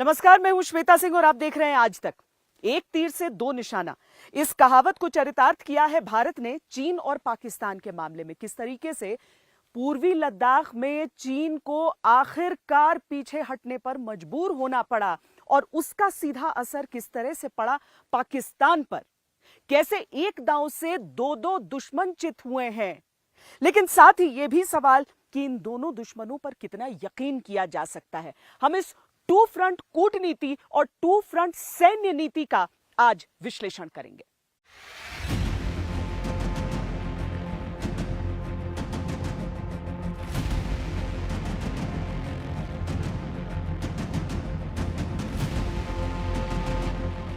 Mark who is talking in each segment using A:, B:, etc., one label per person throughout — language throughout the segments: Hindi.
A: नमस्कार, मैं हूं श्वेता सिंह और आप देख रहे हैं आज तक। एक तीर से दो निशाना, इस कहावत को चरितार्थ किया है भारत ने चीन और पाकिस्तान के मामले में। किस तरीके से पूर्वी लद्दाख में चीन को आखिरकार पीछे हटने पर मजबूर होना पड़ा और उसका सीधा असर किस तरह से पड़ा पाकिस्तान पर। कैसे एक दांव से दो दो दुश्मन चित हुए हैं, लेकिन साथ ही यह भी सवाल कि इन दोनों दुश्मनों पर कितना यकीन किया जा सकता है। हम इस टू फ्रंट कूटनीति और टू फ्रंट सैन्य नीति का आज विश्लेषण करेंगे।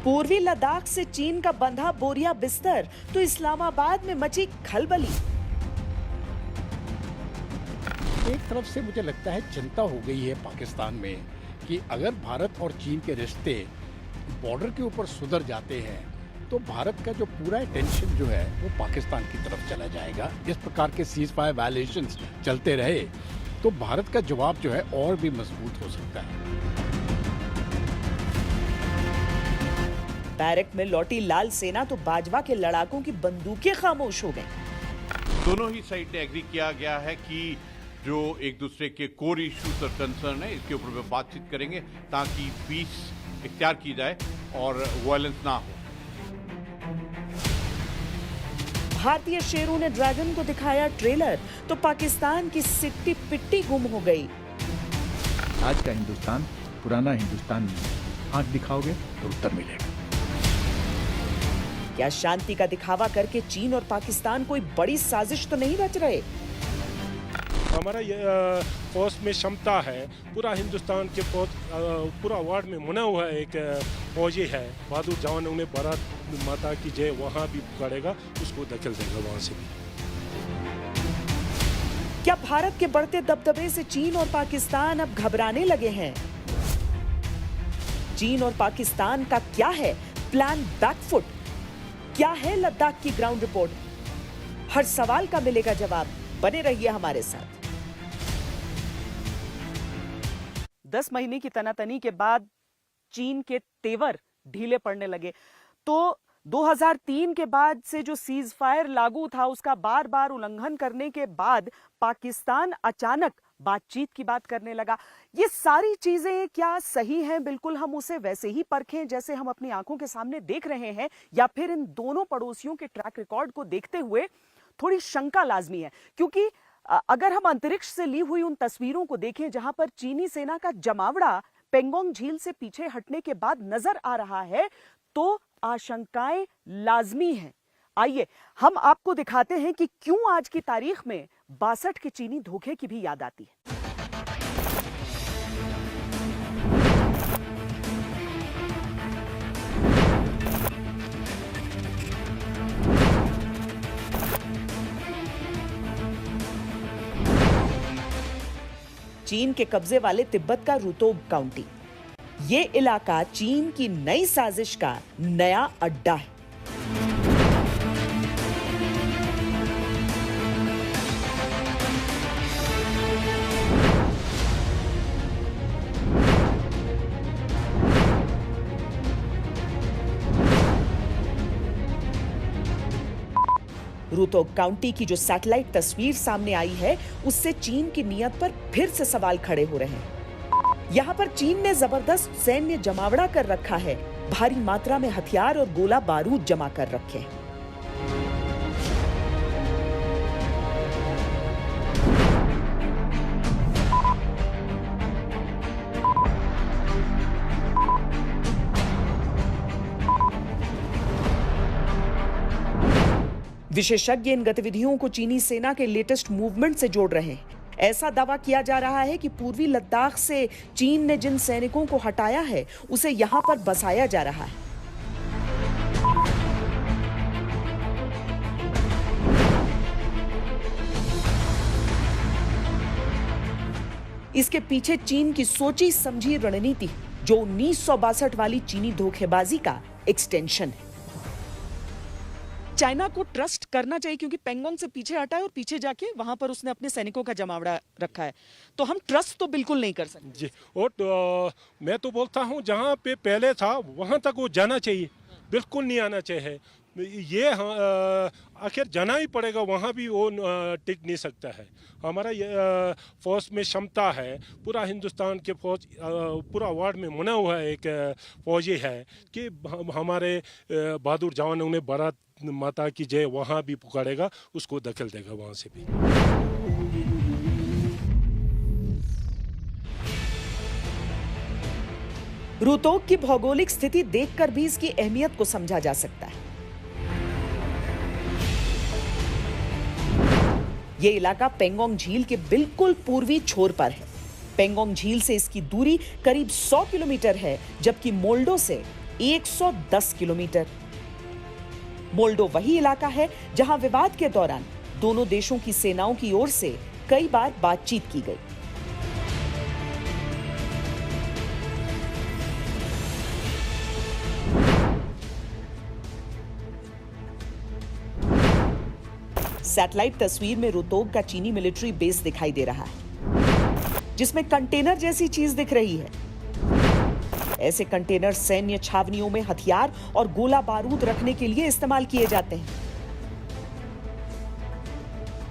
A: पूर्वी लद्दाख से चीन का बंधा बोरिया बिस्तर तो इस्लामाबाद में मची खलबली।
B: एक तरफ से मुझे लगता है चिंता हो गई है पाकिस्तान में कि अगर भारत और चीन के रिश्ते बॉर्डर के ऊपर सुधर जाते हैं तो भारत का जो पूरा अटेंशन जो है वो पाकिस्तान की तरफ चला जाएगा। इस प्रकार के सीज फायर वायलेशंस चलते रहे तो भारत का जवाब जो है और भी मजबूत हो सकता है।
A: बैरक में लौटी लाल सेना तो बाजवा के लड़ाकों की बंदूकें खामोश हो गईं।
C: दोनों ही साइड ने एग्री किया गया है कि जो एक दूसरे के कोर इश्यूज और कंसर्न है इसके ऊपर वे बातचीत करेंगे ताकि पीस इख्तियार की जाए और वायलेंस ना हो।
A: भारतीय शेरों ने ड्रैगन को दिखाया ट्रेलर तो पाकिस्तान की सिट्टी पिट्टी गुम हो गई।
D: आज का हिंदुस्तान पुराना हिंदुस्तान नहीं। आंख दिखाओगे तो उत्तर मिलेगा।
A: क्या शांति का दिखावा करके चीन और पाकिस्तान कोई बड़ी साजिश तो नहीं रच रहे?
E: हमारा फौज में क्षमता है, पूरा हिंदुस्तान के पूरा वार्ड में मुना हुआ एक फौजी है, बहादुर जवान, उन्हें भारत माता की जय वहाँ भी करेगा, उसको दखल देगा वहाँ से भी।
A: क्या भारत के बढ़ते दबदबे से चीन और पाकिस्तान अब घबराने लगे हैं? चीन और पाकिस्तान का क्या है प्लान बैकफुट? क्या है लद्दाख की ग्राउंड रिपोर्ट? हर सवाल का मिलेगा जवाब। बने रहिए हमारे साथ। 10 महीने की तनातनी के बाद चीन के तेवर ढीले पड़ने लगे तो 2003 के बाद से जो सीज फायर लागू था उसका बार बार उल्लंघन करने के बाद पाकिस्तान अचानक बातचीत की बात करने लगा। ये सारी चीजें क्या सही हैं? बिल्कुल हम उसे वैसे ही परखें जैसे हम अपनी आंखों के सामने देख रहे हैं, या फिर इन दोनों पड़ोसियों के ट्रैक रिकॉर्ड को देखते हुए थोड़ी शंका लाजमी है? क्योंकि अगर हम अंतरिक्ष से ली हुई उन तस्वीरों को देखें जहां पर चीनी सेना का जमावड़ा पेंगोंग झील से पीछे हटने के बाद नजर आ रहा है तो आशंकाएं लाजमी हैं। आइए हम आपको दिखाते हैं कि क्यों आज की तारीख में 62 के चीनी धोखे की भी याद आती है। चीन के कब्जे वाले तिब्बत का रुतोग काउंटी, ये इलाका चीन की नई साजिश का नया अड्डा है। रुतोग काउंटी की जो सैटेलाइट तस्वीर सामने आई है उससे चीन की नीयत पर फिर से सवाल खड़े हो रहे हैं। यहाँ पर चीन ने जबरदस्त सैन्य जमावड़ा कर रखा है, भारी मात्रा में हथियार और गोला बारूद जमा कर रखे हैं। विशेषज्ञ इन गतिविधियों को चीनी सेना के लेटेस्ट मूवमेंट से जोड़ रहे हैं। ऐसा दावा किया जा रहा है कि पूर्वी लद्दाख से चीन ने जिन सैनिकों को हटाया है उसे यहां पर बसाया जा रहा है। इसके पीछे चीन की सोची समझी रणनीति जो 1962 वाली चीनी धोखेबाजी का एक्सटेंशन है। चाइना को ट्रस्ट करना चाहिए क्योंकि पेंगोंग से पीछे हटा है और पीछे जाके वहां पर उसने अपने सैनिकों का जमावड़ा रखा है, तो हम ट्रस्ट तो बिल्कुल नहीं कर सकते।
E: जी, और मैं तो बोलता हूँ जहाँ पे पहले था वहाँ तक वो जाना चाहिए, बिल्कुल नहीं आना चाहिए। ये आखिर जाना ही पड़ेगा, वहाँ भी वो टिक नहीं सकता है। हमारा फौज में क्षमता है, पूरा हिंदुस्तान के फौज पूरा वर्ल्ड में मुना हुआ एक फौजी है कि हमारे बहादुर जवानों ने भारत माता की जय वहाँ भी पुकारेगा, उसको दखल देगा वहाँ से भी।
A: रोहतक की भौगोलिक स्थिति देखकर भी इसकी अहमियत को समझा जा सकता है। ये इलाका पेंगोंग झील के बिल्कुल पूर्वी छोर पर है। पेंगोंग झील से इसकी दूरी करीब 100 किलोमीटर है, जबकि मोल्डो से 110 किलोमीटर। मोल्डो वही इलाका है जहां विवाद के दौरान दोनों देशों की सेनाओं की ओर से कई बार बातचीत की गई। सैटेलाइट तस्वीर में रोहतक का चीनी मिलिट्री बेस दिखाई दे रहा है, जिसमें कंटेनर जैसी चीज दिख रही है। ऐसे कंटेनर सैन्य छावनियों में हथियार और गोला बारूद रखने के लिए इस्तेमाल किए जाते हैं।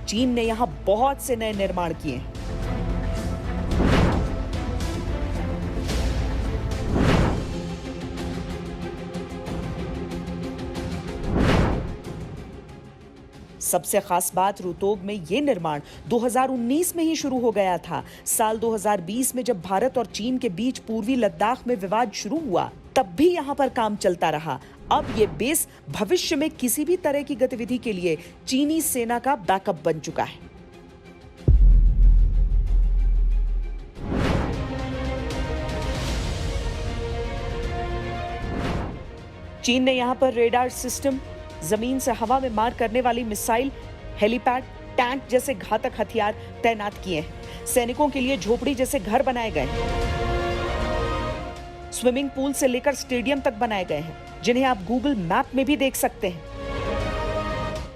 A: चीन ने यहां बहुत से नए निर्माण किए हैं। सबसे खास बात रोहतक में ये निर्माण 2019 में ही शुरू हो गया था। साल 2020 में जब भारत और चीन के बीच पूर्वी लद्दाख में विवाद शुरू हुआ, तब भी यहां पर काम चलता रहा। अब ये बेस भविष्य में किसी भी तरह की गतिविधि के लिए चीनी सेना का बैकअप बन चुका है। चीन ने यहां पर रेडार सिस्टम, जमीन से हवा में मार करने वाली मिसाइल, हेलीपैड, टैंक जैसे घातक हथियार तैनात किए हैं। सैनिकों के लिए झोपड़ी जैसे घर बनाए गए हैं। स्विमिंग पूल से लेकर स्टेडियम तक बनाए गए हैं, जिन्हें आप गूगल मैप में भी देख सकते हैं।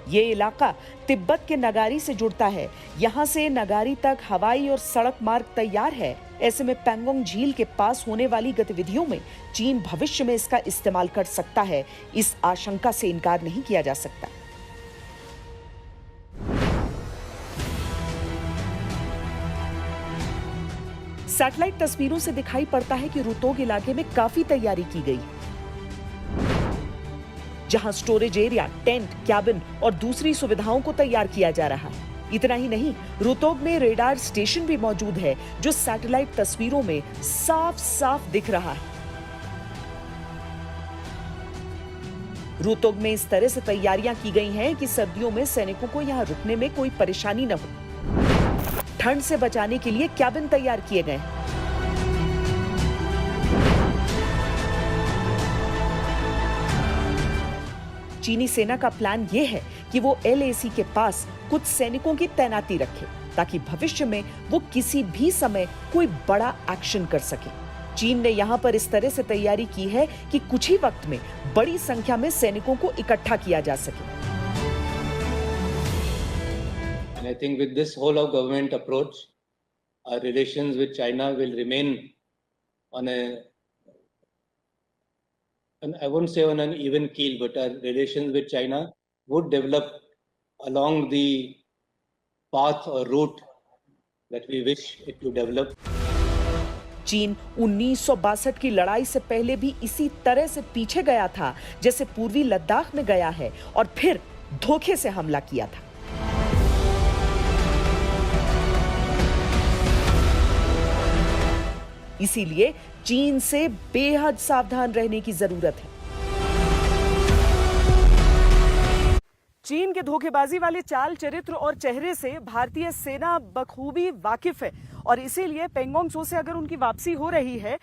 A: ये इलाका तिब्बत के नगारी से जुड़ता है। यहां से नगारी तक हवाई और सड़क मार्ग तैयार है। ऐसे में पेंगोंग झील के पास होने वाली गतिविधियों में चीन भविष्य में इसका इस्तेमाल कर सकता है। इस आशंका से इनकार नहीं किया जा सकता। सैटेलाइट तस्वीरों से दिखाई पड़ता है कि रोहतक इलाके में काफी तैयारी की गई, जहां स्टोरेज एरिया, टेंट, कैबिन और दूसरी सुविधाओं को तैयार किया जा रहा है। इतना ही नहीं, रोहतक में रेडार स्टेशन भी मौजूद है, जो सैटेलाइट तस्वीरों में साफ साफ दिख रहा है। रोहतक में इस तरह से तैयारियां की गई हैं कि सर्दियों में सैनिकों को यहां रुकने में कोई परेशानी न हो। ठंड से बचाने के लिए कैबिन तैयार किए गए हैं। चीनी सेना का प्लान यह है कि वो LAC के पास कुछ सैनिकों की तैनाती रखे, ताकि भविष्य में वो किसी भी समय कोई बड़ा एक्शन कर सके। चीन ने यहाँ पर इस तरह से तैयारी की है कि कुछ ही वक्त में बड़ी संख्या में सैनिकों को इकट्ठा किया जा सके।
F: And I think with this whole of government approach, our relations with China will remain on I won't say on an even keel, but our relations with China would develop along the path or route that we wish it to develop.
A: चीन 1962 की लड़ाई से पहले भी इसी तरह से पीछे गया था, जैसे पूर्वी लद्दाख में गया है, और फिर धोखे से हमला किया था। इसीलिए चीन से बेहद सावधान रहने की जरूरत है। चीन के धोखेबाजी वाले चाल, चरित्र और चेहरे से भारतीय सेना बखूबी वाकिफ है, और इसीलिए पेंगोंग त्सो से अगर उनकी वापसी हो रही है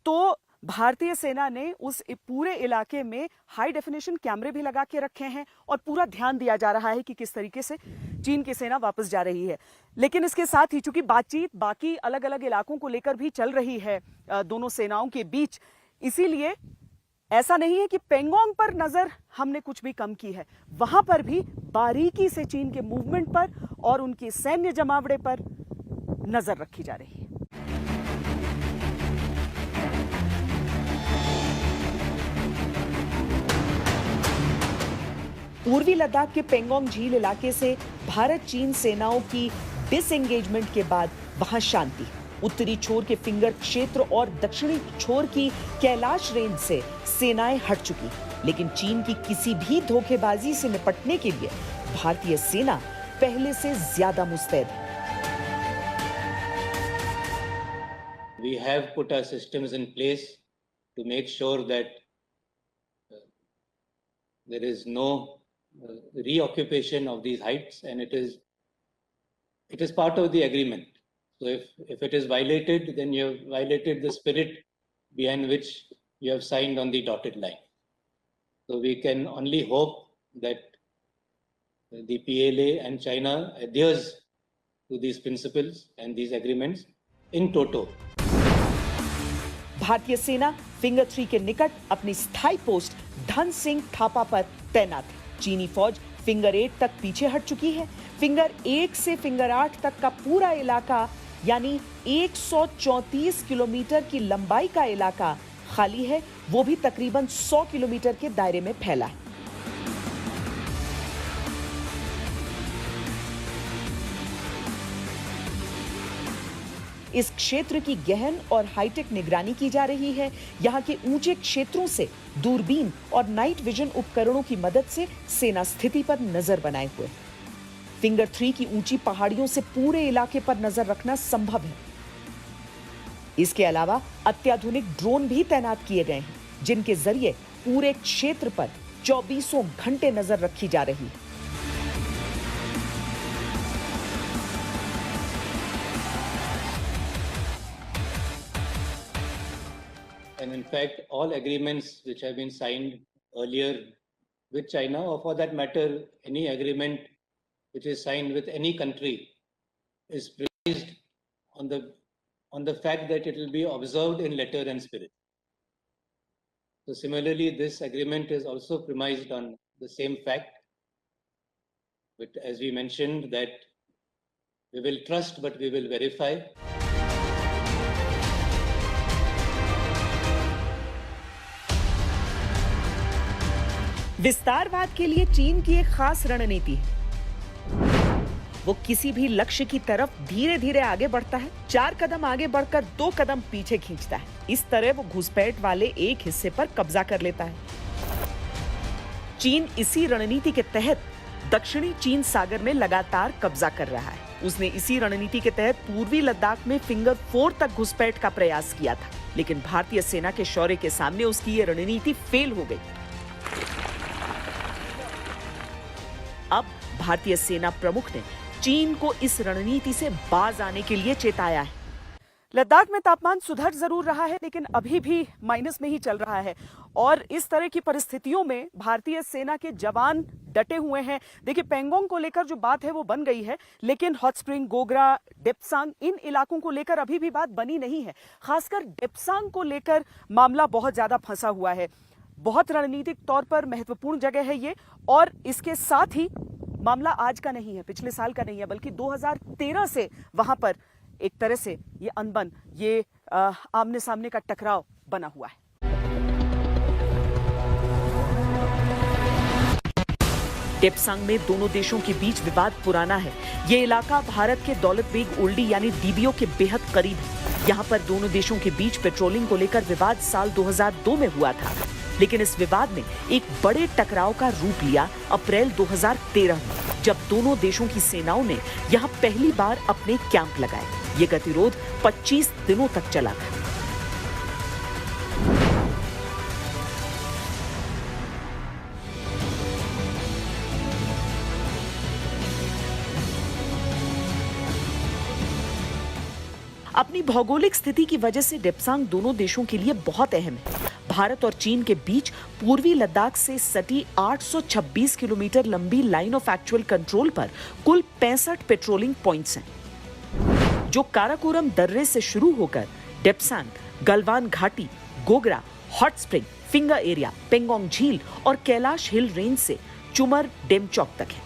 A: तो भारतीय सेना ने उस पूरे इलाके में हाई डेफिनेशन कैमरे भी लगा के रखे हैं और पूरा ध्यान दिया जा रहा है कि किस तरीके से चीन की सेना वापस जा रही है। लेकिन इसके साथ ही चूंकि बातचीत बाकी अलग अलग इलाकों को लेकर भी चल रही है दोनों सेनाओं के बीच, इसीलिए ऐसा नहीं है कि पेंगोंग पर नजर हमने कुछ भी कम की है, वहां पर भी बारीकी से चीन के मूवमेंट पर और उनकी सैन्य जमावड़े पर नजर रखी जा रही है। पूर्वी लद्दाख के पेंगोंग झील इलाके से भारत चीन सेनाओं की डिसएंगेजमेंट के बाद वहां शांति। उत्तरी छोर के फिंगर क्षेत्र और दक्षिणी छोर की कैलाश रेंज से सेनाएं हट चुकी, लेकिन चीन की किसी भी धोखेबाजी से निपटने के लिए भारतीय सेना पहले से ज्यादा मुस्तैद है।
F: We have put our systems in place to make sure that there is no reoccupation of these heights, and it is part of the agreement. So if it is violated, then you have violated the spirit behind which you have signed on the dotted line. So we can only hope that the PLA and China adheres to these principles and these agreements in toto.
A: भारतीय सेना फिंगर 3 के निकट अपनी स्थायी पोस्ट धन सिंह थापा पर तैनात है। चीनी फौज फिंगर 8 तक पीछे हट चुकी है। फिंगर 1 से फिंगर 8 तक का पूरा इलाका यानी 134 किलोमीटर की लंबाई का इलाका खाली है, वो भी तकरीबन 100 किलोमीटर के दायरे में फैला है। इस क्षेत्र की गहन और हाईटेक निगरानी की जा रही है। यहाँ के ऊंचे क्षेत्रों से दूरबीन और नाइट विजन उपकरणों की मदद से सेना स्थिति पर नजर बनाए हुए। फिंगर 3 की ऊंची पहाड़ियों से पूरे इलाके पर नजर रखना संभव है। इसके अलावा अत्याधुनिक ड्रोन भी तैनात किए गए हैं, जिनके जरिए पूरे क्षेत्र पर 24 घंटे नजर रखी जा रही है।
F: And in fact, all agreements which have been signed earlier with China, or for that matter, any agreement which is signed with any country, is premised on the fact that it will be observed in letter and spirit. So similarly, this agreement is also premised on the same fact. But as we mentioned, that we will trust, but we will verify.
A: विस्तारवाद के लिए चीन की एक खास रणनीति है। वो किसी भी लक्ष्य की तरफ धीरे धीरे आगे बढ़ता है, 4 कदम आगे बढ़कर 2 कदम पीछे खींचता है। इस तरह वो घुसपैठ वाले एक हिस्से पर कब्जा कर लेता है। चीन इसी रणनीति के तहत दक्षिणी चीन सागर में लगातार कब्जा कर रहा है। उसने इसी रणनीति के तहत पूर्वी लद्दाख में फिंगर 4 तक घुसपैठ का प्रयास किया था, लेकिन भारतीय सेना के शौर्य के सामने उसकी ये रणनीति फेल हो गई। अब भारतीय सेना प्रमुख ने चीन को इस रणनीति से बाज आने के लिए चेताया है। लद्दाख में तापमान सुधर जरूर रहा है, लेकिन अभी भी माइनस में ही चल रहा है और इस तरह की परिस्थितियों में भारतीय सेना के जवान डटे हुए हैं। देखिए, पेंगोंग को लेकर जो बात है वो बन गई है, लेकिन हॉट स्प्रिंग, गोगरा, डेप्सांग, इन इलाकों को लेकर अभी भी बात बनी नहीं है। खासकर डेप्सांग को लेकर मामला बहुत ज्यादा फंसा हुआ है। बहुत रणनीतिक तौर पर महत्वपूर्ण जगह है ये, और इसके साथ ही मामला आज का नहीं है, पिछले साल का नहीं है, बल्कि 2013 से वहां पर एक तरह से ये अनबन, ये आमने सामने का टकराव बना हुआ है। डेप्सांग में दोनों देशों के बीच विवाद पुराना है। ये इलाका भारत के दौलत बेग ओल्डी यानी डीबीओ के बेहद करीब है। यहाँ पर दोनों देशों के बीच पेट्रोलिंग को लेकर विवाद साल 2002 में हुआ था, लेकिन इस विवाद ने एक बड़े टकराव का रूप लिया अप्रैल 2013 में, जब दोनों देशों की सेनाओं ने यहाँ पहली बार अपने कैंप लगाए। ये गतिरोध 25 दिनों तक चला था। अपनी भौगोलिक स्थिति की वजह से डेप्सांग दोनों देशों के लिए बहुत अहम है। भारत और चीन के बीच पूर्वी लद्दाख से सटी 826 किलोमीटर लंबी लाइन ऑफ एक्चुअल कंट्रोल पर कुल 65 पेट्रोलिंग पॉइंट्स हैं, जो काराकोरम दर्रे से शुरू होकर डेप्सांग, गलवान घाटी, Gogra, hot spring, finger area, Pangong झील और कैलाश हिल रेंज से चुमर डेमचौक तक है।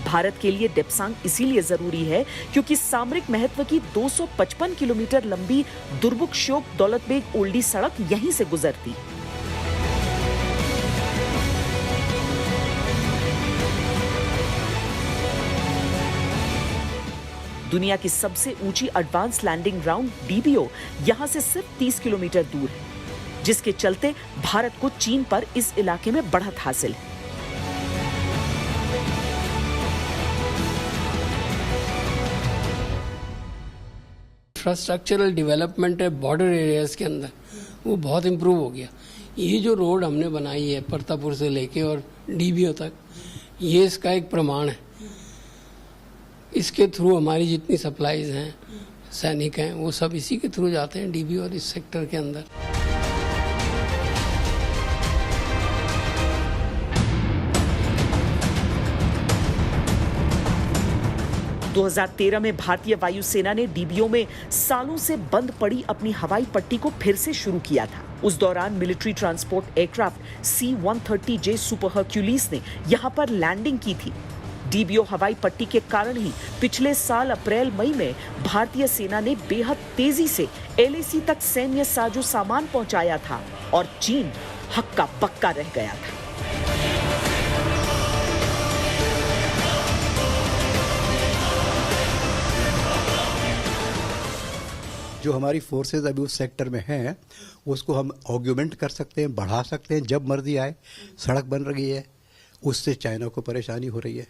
A: भारत के लिए डेप्सांग इसीलिए जरूरी है क्योंकि सामरिक महत्व की 255 किलोमीटर लंबी दुर्बुक श्योक दौलतबेग ओल्डी सड़क यहीं से गुजरती है। दुनिया की सबसे ऊंची एडवांस लैंडिंग ग्राउंड डीबीओ यहां से सिर्फ 30 किलोमीटर दूर है, जिसके चलते भारत को चीन पर इस इलाके में बढ़त हासिल है।
G: इंफ्रास्ट्रक्चरल डेवलपमेंट है बॉर्डर एरियाज के अंदर, वो बहुत इम्प्रूव हो गया। ये जो रोड हमने बनाई है परतापुर से लेके और डीबीओ तक, ये इसका एक प्रमाण है। इसके थ्रू हमारी जितनी सप्लाईज हैं, सैनिक हैं, वो सब इसी के थ्रू जाते हैं डीबीओ और इस सेक्टर के अंदर।
A: – 2013 में भारतीय वायुसेना ने डीबीओ में सालों से बंद पड़ी अपनी हवाई पट्टी को फिर से शुरू किया था। उस दौरान military transport aircraft C-130J super Hercules ने यहां पर लैंडिंग की थी। डीबीओ हवाई पट्टी के कारण ही पिछले साल अप्रैल मई में भारतीय सेना ने बेहद तेजी से LAC तक सैन्य साजो सामान पहुंचाया था और चीन हक्का बक्का रह गया था।
H: जो हमारी फोर्सेज अभी उस सेक्टर में हैं, उसको हम ऑग्यूमेंट कर सकते हैं, बढ़ा सकते हैं जब मर्जी आए। सड़क बन रही है, उससे चाइना को परेशानी हो रही है,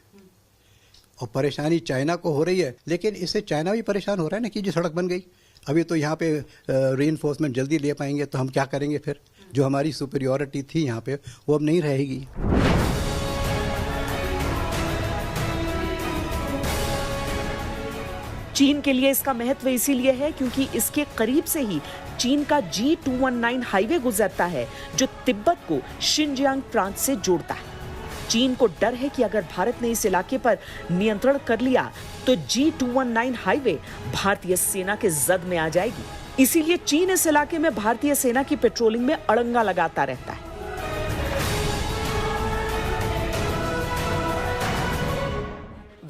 H: और परेशानी चाइना को हो रही है, लेकिन इससे चाइना भी परेशान हो रहा है ना कि जो सड़क बन गई। अभी तो यहाँ पे रीइंफोर्समेंट जल्दी ले पाएंगे तो हम क्या करेंगे फिर? जो हमारी सुपीरियॉरिटी थी यहाँ पे वो अब नहीं रहेगी।
A: चीन के लिए इसका महत्व इसीलिए है क्योंकि इसके करीब से ही चीन का G219 हाईवे गुजरता है, जो तिब्बत को शिनजियांग प्रांत से जोड़ता है। चीन को डर है कि अगर भारत ने इस इलाके पर नियंत्रण कर लिया तो G219 हाईवे भारतीय सेना के जद में आ जाएगी। इसीलिए चीन इस इलाके में भारतीय सेना की पेट्रोलिंग में अड़ंगा लगाता रहता है।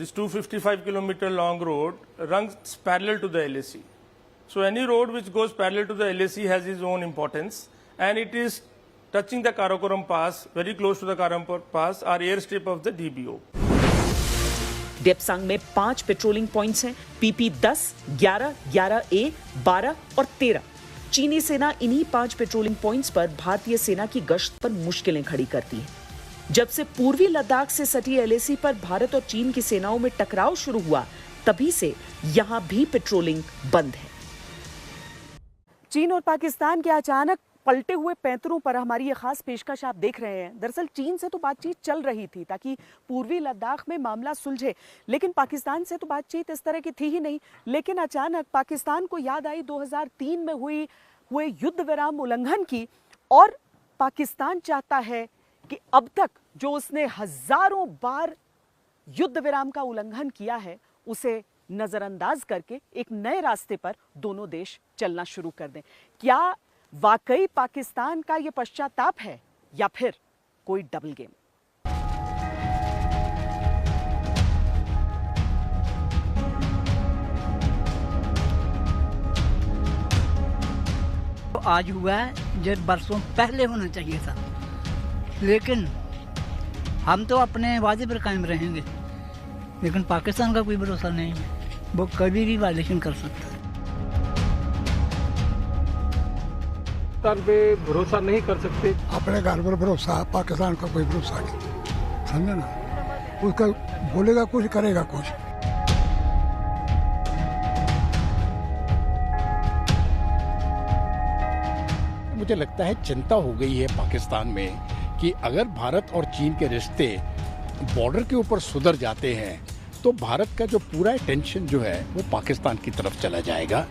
I: This 255-kilometer long road runs parallel to the LAC. So any road which goes parallel to the LAC has its own importance, and it is touching the Karakoram Pass, very close to the Karakoram Pass, our airstrip of the DBO.
A: Depsang में 5 पेट्रोलिंग पॉइंट्स हैं, PP 10, 11, 11A, 12 और 13। चीनी सेना इन्हीं 5 पेट्रोलिंग पॉइंट्स पर भारतीय सेना की गश्त पर मुश्किलें खड़ी करती है। जब से पूर्वी लद्दाख से सटी LAC पर भारत और चीन की सेनाओं में टकराव शुरू हुआ, तभी से यहां भी पेट्रोलिंग बंद है। चीन और पाकिस्तान के अचानक पलटे हुए पैंतरों पर हमारी ये खास पेशकश आप देख रहे हैं। दरअसल चीन से तो बातचीत चल रही थी ताकि पूर्वी लद्दाख में मामला सुलझे, लेकिन पाकिस्तान से तो बातचीत इस तरह की थी ही नहीं। लेकिन अचानक पाकिस्तान को याद आई 2003 में हुए युद्ध विराम उल्लंघन की, और पाकिस्तान चाहता है कि अब तक जो उसने हजारों बार युद्ध विराम का उल्लंघन किया है उसे नजरअंदाज करके एक नए रास्ते पर दोनों देश चलना शुरू कर दें। क्या वाकई पाकिस्तान का यह पश्चाताप है या फिर कोई डबल गेम?
J: तो आज हुआ है जो बरसों पहले होना चाहिए था, लेकिन हम तो अपने वादे पर कायम रहेंगे, लेकिन पाकिस्तान का कोई भरोसा नहीं है, वो कभी भी वायलेशन कर सकता है।
B: पाकिस्तान पे भरोसा नहीं कर सकते।
K: अपने घर पर भरोसा, पाकिस्तान का कोई भरोसा नहीं, समझे ना? उसका बोलेगा कुछ, करेगा कुछ।
B: मुझे लगता है चिंता हो गई है पाकिस्तान में कि अगर भारत और चीन के रिश्ते बॉर्डर के ऊपर सुधर जाते हैं तो भारत का जो पूरा अटेंशन जो है वो पाकिस्तान की तरफ चला जाएगा।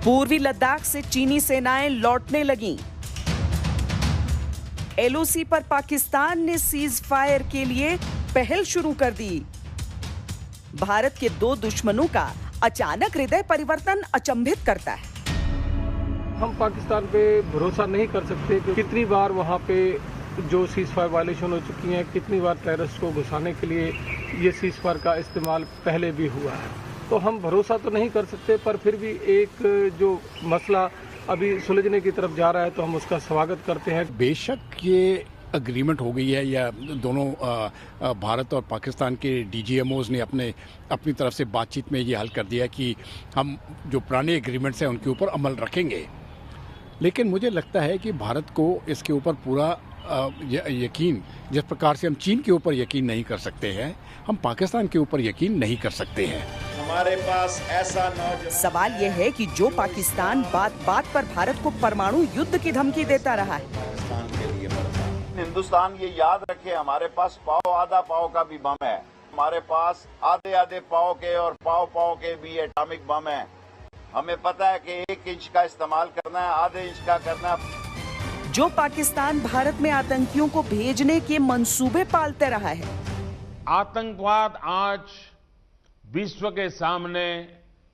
A: पूर्वी लद्दाख से चीनी सेनाएं लौटने लगीं। एलओसी पर पाकिस्तान ने सीज फायर के लिए पहल शुरू कर दी। भारत के दो दुश्मनों का अचानक हृदय परिवर्तन अचंभित करता है।
L: हम पाकिस्तान पे भरोसा नहीं कर सकते कि कितनी बार वहाँ पे जो सीज फायर वायलेशन हो चुकी हैं, कितनी बार टेररिस्ट को घुसाने के लिए ये सीज फायर का इस्तेमाल पहले भी हुआ है। तो हम भरोसा तो नहीं कर सकते, पर फिर भी एक जो मसला अभी सुलझने की तरफ जा रहा है तो हम उसका स्वागत करते हैं।
B: बेशक ये अग्रीमेंट हो गई है या दोनों भारत और पाकिस्तान के डीजीएमओज ने अपनी तरफ से बातचीत में ये हल कर दिया कि हम जो पुराने एग्रीमेंट्स हैं उनके ऊपर अमल रखेंगे, लेकिन मुझे लगता है कि भारत को इसके ऊपर पूरा यकीन, जिस प्रकार से हम चीन के ऊपर यकीन नहीं कर सकते हैं, हम पाकिस्तान के ऊपर यकीन नहीं कर सकते हैं।
M: हमारे पास ऐसा
A: सवाल यह है कि जो पाकिस्तान बात बात पर भारत को परमाणु युद्ध की धमकी देता रहा है,
M: हिंदुस्तान ये याद रखे, हमारे पास पाव आधा पाव का भी बम है, हमारे पास आधे आधे पाव के और पाव के भी एटॉमिक बम है। हमें पता है कि 1 इंच का इस्तेमाल करना है, आधे इंच का करना है।
A: जो पाकिस्तान भारत में आतंकियों को भेजने के मंसूबे पालते रहा है।
N: आतंकवाद आज विश्व के सामने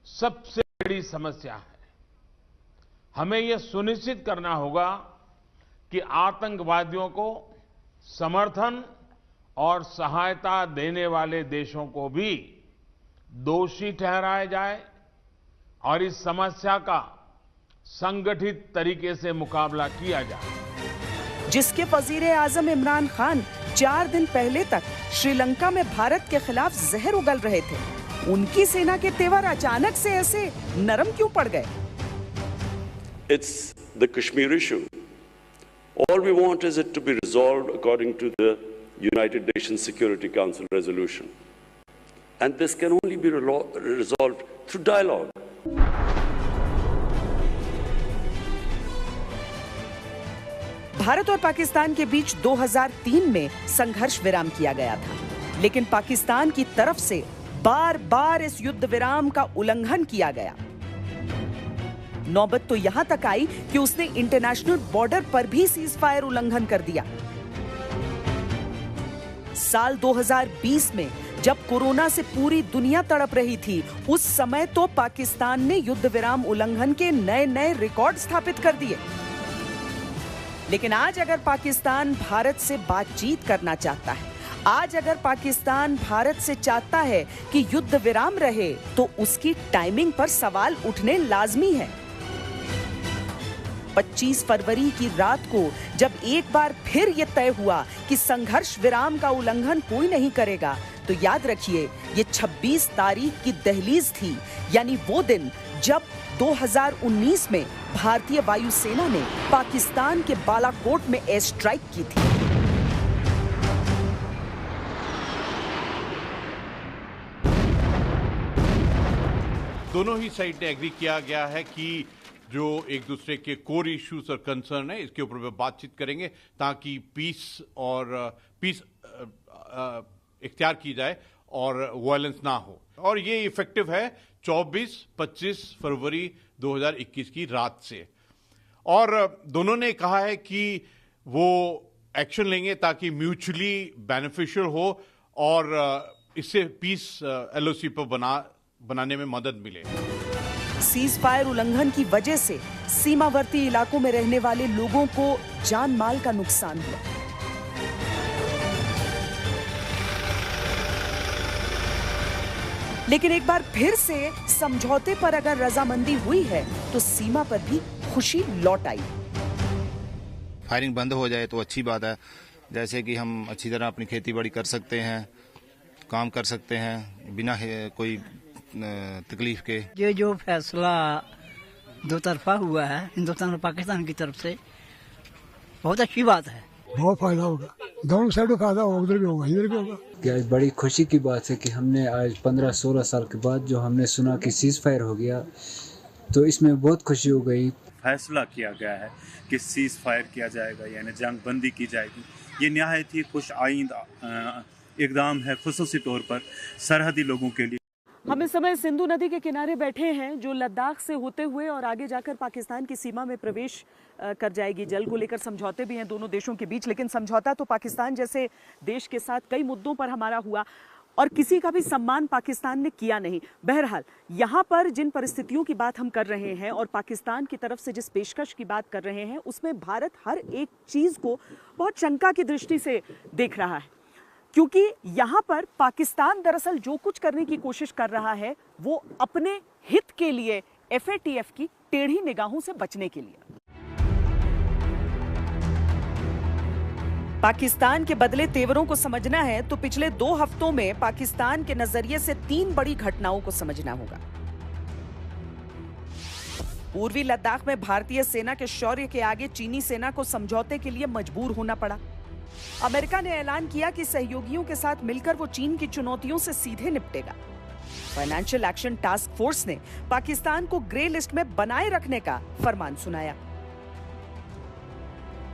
N: सबसे बड़ी समस्या है। हमें यह सुनिश्चित करना होगा कि आतंकवादियों को समर्थन और सहायता देने वाले देशों को भी दोषी ठहराया जाए और इस समस्या का संगठित तरीके से मुकाबला किया जाए।
A: जिसके वजीर आजम इमरान खान 4 दिन पहले तक श्रीलंका में भारत के खिलाफ जहर उगल रहे थे, उनकी सेना के तेवर अचानक से ऐसे नरम क्यों पड़ गए?
O: It's the Kashmir issue. All we want is it to be resolved according to the United Nations Security Council resolution. And this can only be resolved through dialogue.
A: Bharat और पाकिस्तान के बीच 2003 में संघर्ष विराम किया गया था, लेकिन पाकिस्तान की तरफ से बार बार इस युद्ध विराम का उल्लंघन किया गया। नौबत तो यहां तक आई कि उसने इंटरनेशनल बॉर्डर पर भी सीज फायर उल्लंघन कर दिया। साल 2020 में जब कोरोना से पूरी दुनिया तड़प रही थी, उस समय तो पाकिस्तान ने युद्ध विराम उल्लंघन के नए रिकॉर्ड स्थापित कर दिए। लेकिन आज अगर पाकिस्तान भारत से बातचीत करना चाहता है, आज अगर पाकिस्तान भारत से चाहता है कि युद्ध विराम रहे, तो उसकी टाइमिंग पर सवाल उठने लाजमी है। 25 फरवरी की रात को जब एक बार फिर यह तय हुआ कि संघर्ष विराम का उल्लंघन कोई नहीं करेगा, तो याद रखिए ये 26 तारीख की दहलीज थी, यानी वो दिन जब 2019 में भारतीय वायुसेना ने पाकिस्तान के बालाकोट में एयर स्ट्राइक की थी।
C: दोनों ही साइड ने एग्री किया गया है कि जो एक दूसरे के कोर इश्यूज और कंसर्न है, इसके ऊपर वे बातचीत करेंगे ताकि पीस इख्तियार की जाए और वायलेंस ना हो। और ये इफेक्टिव है 24-25 फरवरी 2021 की रात से। और दोनों ने कहा है कि वो एक्शन लेंगे ताकि म्यूचुअली बेनिफिशियल हो और इससे पीस एलओसी पर बनाने में मदद मिले।
A: सीज फायर उल्लंघन की वजह से सीमावर्ती इलाकों में रहने वाले लोगों को जान माल का नुकसान हुआ। लेकिन एक बार फिर से समझौते पर अगर रजामंदी हुई है, तो सीमा पर भी खुशी लौट आई।
P: फायरिंग बंद हो जाए तो अच्छी बात है, जैसे कि हम अच्छी तरह अपनी खेती बाड़ी कर सकते हैं, काम कर सकते हैं बिना कोई तकलीफ के।
J: ये जो फैसला दो तरफा हुआ है हिंदुस्तान और पाकिस्तान की तरफ से, बहुत अच्छी बात है।
K: बहुत फायदा होगा, दोनों साइड में फायदा होगा, उधर भी होगा इधर भी होगा।
Q: क्या बड़ी खुशी की बात है कि हमने आज 15-16 साल के बाद जो हमने सुना कि सीज फायर हो गया, तो इसमें बहुत खुशी हो गई।
R: फैसला किया गया है कि सीज फायर किया जाएगा, यानी जंग बंदी की जाएगी। ये निहायत ही खुश आइंद इकदाम है, खुसूसी तौर पर सरहदी लोगों के लिए।
A: हम इस समय सिंधु नदी के किनारे बैठे हैं जो लद्दाख से होते हुए और आगे जाकर पाकिस्तान की सीमा में प्रवेश कर जाएगी। जल को लेकर समझौते भी हैं दोनों देशों के बीच, लेकिन समझौता तो पाकिस्तान जैसे देश के साथ कई मुद्दों पर हमारा हुआ और किसी का भी सम्मान पाकिस्तान ने किया नहीं। बहरहाल यहाँ पर जिन परिस्थितियों की बात हम कर रहे हैं और पाकिस्तान की तरफ से जिस पेशकश की बात कर रहे हैं उसमें भारत हर एक चीज को बहुत शंका की दृष्टि से देख रहा है, क्योंकि यहां पर पाकिस्तान दरअसल जो कुछ करने की कोशिश कर रहा है वो अपने हित के लिए, FATF की टेढ़ी निगाहों से बचने के लिए। पाकिस्तान के बदले तेवरों को समझना है तो पिछले 2 हफ्तों में पाकिस्तान के नजरिए से 3 बड़ी घटनाओं को समझना होगा। पूर्वी लद्दाख में भारतीय सेना के शौर्य के आगे चीनी सेना को समझौते के लिए मजबूर होना पड़ा। अमेरिका ने ऐलान किया कि सहयोगियों के साथ मिलकर वो चीन की चुनौतियों से सीधे निपटेगा। फाइनेंशियल एक्शन टास्क फोर्स ने पाकिस्तान को ग्रे लिस्ट में बनाए रखने का फरमान सुनाया।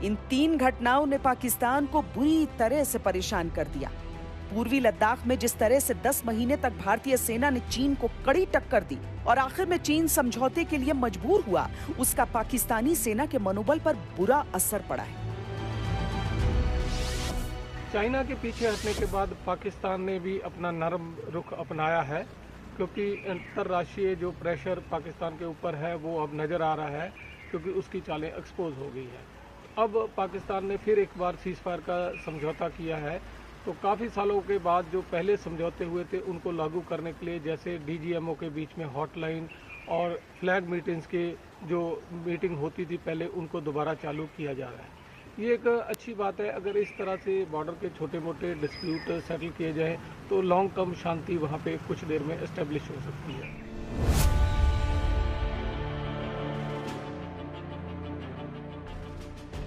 A: इन 3 घटनाओं ने पाकिस्तान को बुरी तरह से परेशान कर दिया। पूर्वी लद्दाख में जिस तरह से 10 महीने तक भारतीय सेना ने चीन को कड़ी टक्कर दी और आखिर में चीन समझौते के लिए मजबूर हुआ, उसका पाकिस्तानी सेना के मनोबल पर बुरा असर पड़ा है।
L: चाइना के पीछे हटने के बाद पाकिस्तान ने भी अपना नरम रुख अपनाया है, क्योंकि अंतर्राष्ट्रीय जो प्रेशर पाकिस्तान के ऊपर है वो अब नज़र आ रहा है, क्योंकि उसकी चालें एक्सपोज हो गई है। अब पाकिस्तान ने फिर एक बार सीज फायर का समझौता किया है, तो काफ़ी सालों के बाद जो पहले समझौते हुए थे उनको लागू करने के लिए, जैसे DGMO के बीच में हॉटलाइन और फ्लैग मीटिंग्स के जो मीटिंग होती थी पहले, उनको दोबारा चालू किया जा रहा है। ये एक अच्छी बात है। अगर इस तरह से बॉर्डर के छोटे मोटे डिस्प्यूट सेटल किए जाएं तो लॉन्ग टर्म शांति वहाँ पे कुछ देर में एस्टेब्लिश हो सकती है।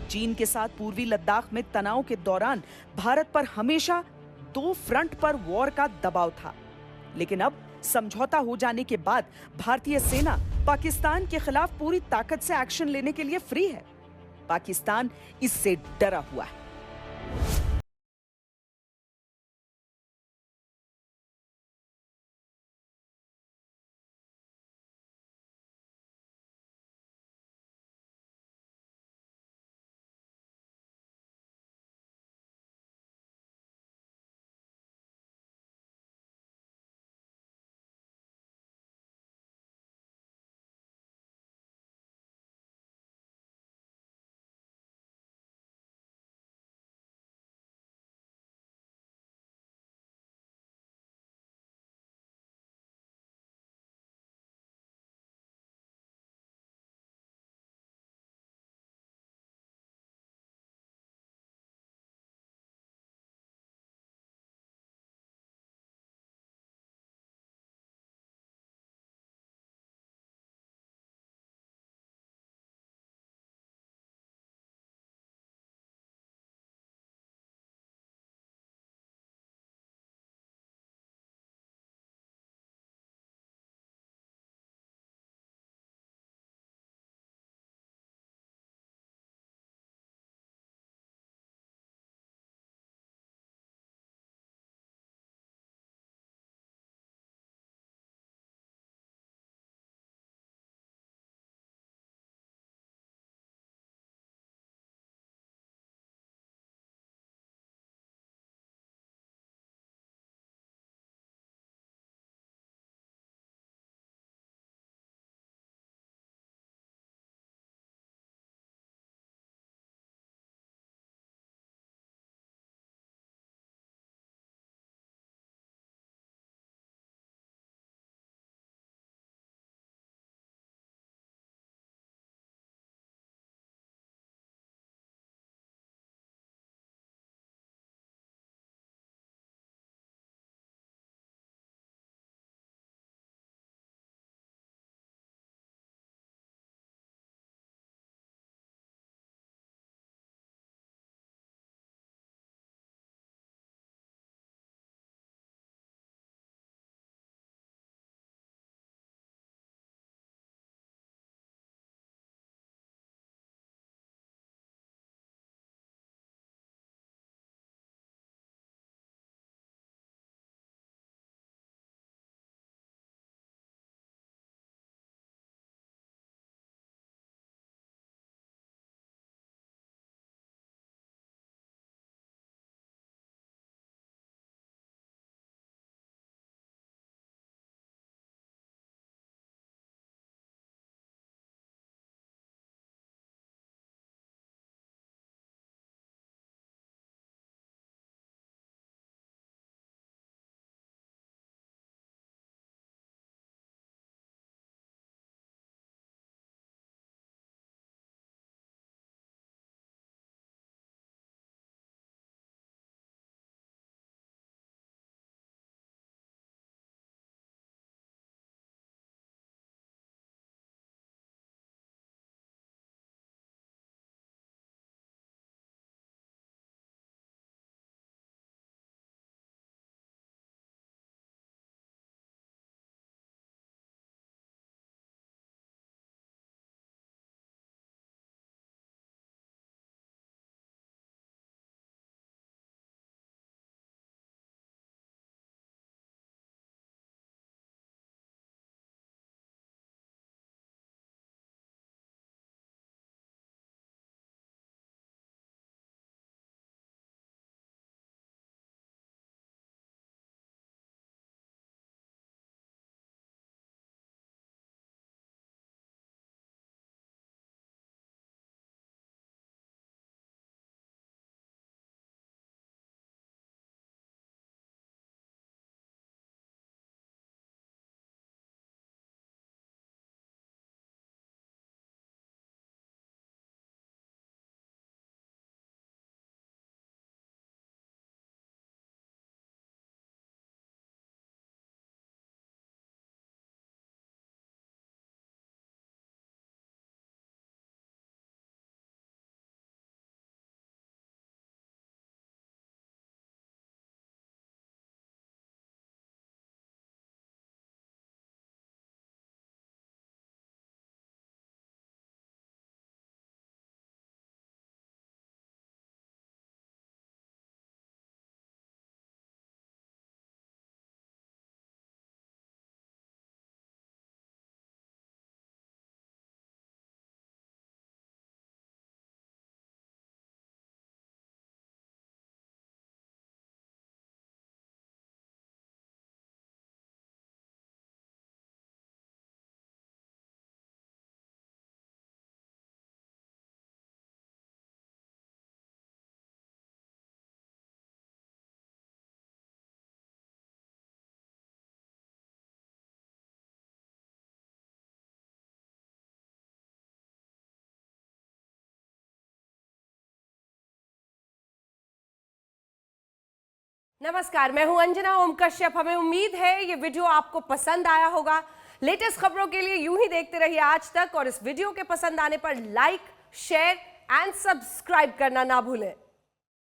A: चीन के साथ पूर्वी लद्दाख में तनाव के दौरान भारत पर हमेशा 2 फ्रंट पर वॉर का दबाव था, लेकिन अब समझौता हो जाने के बाद भारतीय सेना पाकिस्तान के खिलाफ पूरी ताकत से एक्शन लेने के लिए फ्री है। पाकिस्तान इससे डरा हुआ है।
S: नमस्कार, मैं हूं अंजना ओम कश्यप। हमें उम्मीद है ये वीडियो आपको पसंद आया होगा। लेटेस्ट खबरों के लिए यूं ही देखते रहिए आज तक, और इस वीडियो के पसंद आने पर लाइक, शेयर एंड सब्सक्राइब करना ना भूलें।